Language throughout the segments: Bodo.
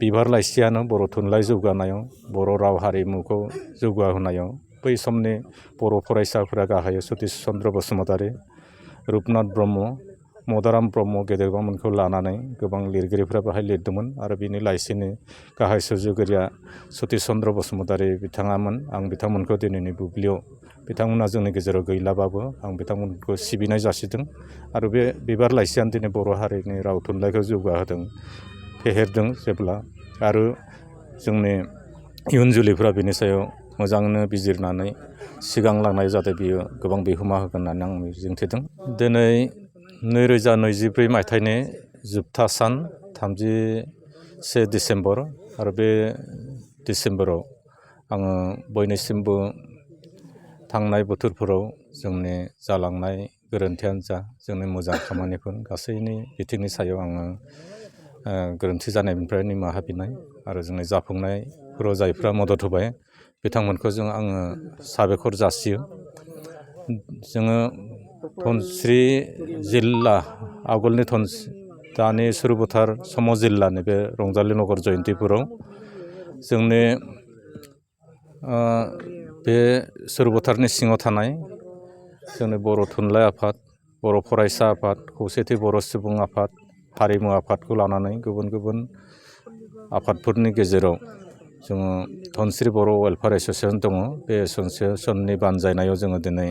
बिबार लाइसियानो बर' थुनलाइ जौगानायाव बर' राव हारिमुखौ जौगाहोनायाव बै समनि बर' फरायसाफोरा गाहायै सतिश चन्द्र बसुमतारी, रुपनाथ ब्रह्म, मदाराम ब्रह्म गेदेरमामोनखौ लानानै गोबां लिरगिरिफ्रा बाहाय लिरदोंमोन आरो बिनि लाइसिनि गाहाय सुजुगिरिया सतिश चन्द्र बसुमतारी बिथाङामोन। आं बिथांमोनखौ दिनैनि बुब्लियाव बिथांमोना जोंनि गेजेराव गैलाबाबो आं बिथांमोनखौ सिबिनाय जासिदों आरो बे बिबार लाइसियानो दिनै बर' हारिनि राव थुनलाइखौ जौगाहोदों, फेहेरदों जेब्ला आरो जोंनि इयुन जोलैफ्रा बिनि सायाव मोजाङैनो बिजिरनानै सिगांलांनाय जाहाथे बियो गोबां बिहोमा होगोन होननानै आं मिजिंथिदों। दिनै 2024 मायथाइनि जोबथा सान 31 डिसेम्बर आरो बे डिसेम्बराव आङो बयनिसिमबो थांनाय बोथोरफोराव जोंनि जालांनाय गोरोन्थियानो जा जोंनि मोजां खामानिफोर गासैनि बिथिंनि सायाव आङो गोरोन्थि जानायनिफ्राय निमाहा बिनाय आरो जोंनि जाफुंनायफोराव जायफ्रा मदद होबाय बिथांमोनखौ आङो साबायखर जासियो। जोङो धोनस्री जिल्ला आवगोलनि दानि सुरभुथार सम जिल्लानि बे रंजालि नगर जयन्तिपुराव जोंनि बे सुरभुथारनि सिङाव थानाय जोंनि बर' थुनलाइ आफाद, बर' फरायसा आफाद, खौसेथि बर' सुबुं आफाद, हारिमु आफादखौ लानानै गुबुन गुबुन आफादफोरनि गेजेराव जोङो धोनस्री बर' वेलफेयार एस'सियेसन दङ। बे एस'सियेसननि बानजायनायाव जोङो दिनै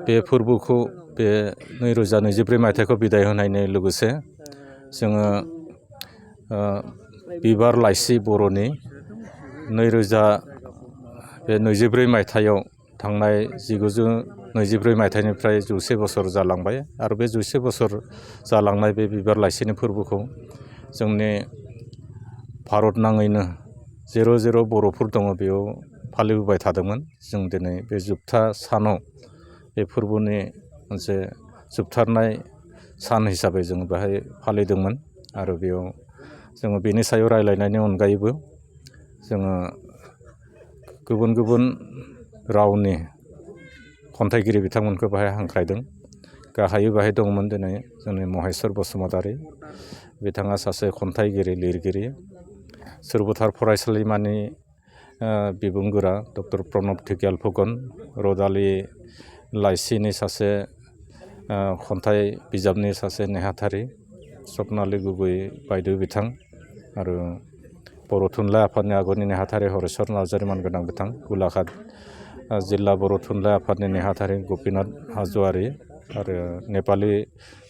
बे फोरबोखौ बे 2024 मायथाइखौ बिदाय होनायनि लोगोसे जोङो बिबार लाइसि बर'नि 2024 मायथाइयाव थांनाय 1924 मायथाइनिफ्राय 100 बोसोर जालांबाय आरो बे 100 बोसोर जालांनाय बे बिबार लाइसिनि फोरबोखौ जोंनि भारत नाङैनो जेराव जेराव बर'फोर दङ बेयाव फालिबोबाय थादोंमोन। जों दिनै बे जोबथा सानाव बे फोरबोनि मोनसे जोबथारनाय सान हिसाबै जों बेहाय फालिदोंमोन आरो बेयाव जोङो बेनि सायाव रायलायनायनि अनगायैबो जोङो गुबुन गुबुन रावनि खन्थाइगिरि बिथांमोनखौ बाहाय हांख्रायदों। गाहायै बाहाय दंमोन दिनै जोंनि महेस्वर बसुमतारी, बिथाङा सासे खन्थाइगिरि लिरगिरि। सुरभुथार फरायसालिमानि बिबुंगोरा डक्टर प्रणब ढेकियाल फुकन, रदालि लाइसिनि सासे खन्थाइ बिजाबनि सासे नेहाथारि स्वप्नालि गुबै बायदेउ बिथां आरो बर' थुनलाइ आफादनि आगुनि नेहाथारि हरेस्वर नार्जारि मानगोनां बिथां, गोलाघाट जिल्ला बर' थुनलाइ आफादनि नेहाथारि गपिनाथ हाज'वारि आरो नेपालि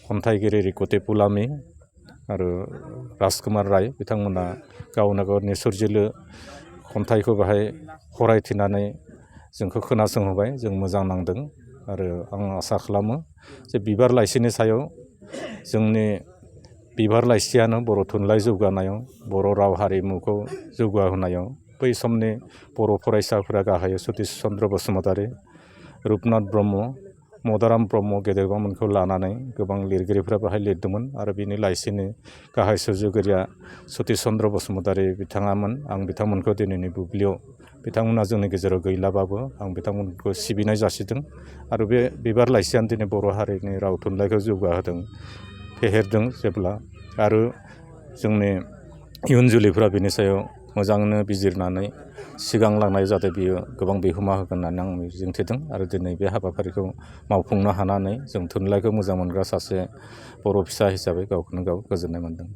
खन्थाइगिरि रिक'ति पुलामी आरो राजकुमार राय बिथांमोना गावनो गावनि सोरजिलु खन्थाइखौ बाहाय फरायथिनानै जोंखौ खोनासंहोबाय, जों मोजां नांदों आरो आं आसा खालामो जे बिबार लाइसिनि सायाव जोंनि बिबार लाइसियानो बर' थुनलाइ जौगानायाव बर' राव हारिमुखौ जौगाहोनायाव बै समनि बर' फरायसाफोरा गाहायै सतिश चन्द्र बसुमतारी, रुपनाथ ब्रह्म, मदाराम ब्रह्म गेदेरमामोनखौ लानानै गोबां लिरगिरिफ्रा बाहाय लिरदोंमोन आरो बिनि लाइसिनि गाहाय सुजुगिरिया सतिश चन्द्र बसुमतारी बिथाङामोन। आं बिथांमोनखौ दिनैनि बुब्लियाव बिथांमोना जोंनि गेजेराव गैलाबाबो आं बिथांमोनखौ सिबिनाय जासिदों आरो बे बिबार लाइसियानो दिनै बर' हारिनि राव थुनलाइखौ जौगाहोदों, फेहेरदों जेब्ला आरो जोंनि इयुन जोलैफ्रा बिनि सायाव मोजाङैनो बिजिरनानै सिगांलांनाय जाहाथे बियो गोबां बिहोमा होगोन होननानै आं मिजिंथिदों आरो दिनै बे हाबाफारिखौ मावफुंनो हानानै जों थुनलाइखौ मोजां मोनग्रा सासे बर' फिसा हिसाबै गावखौनो गाव गोजोननाय मोनदों।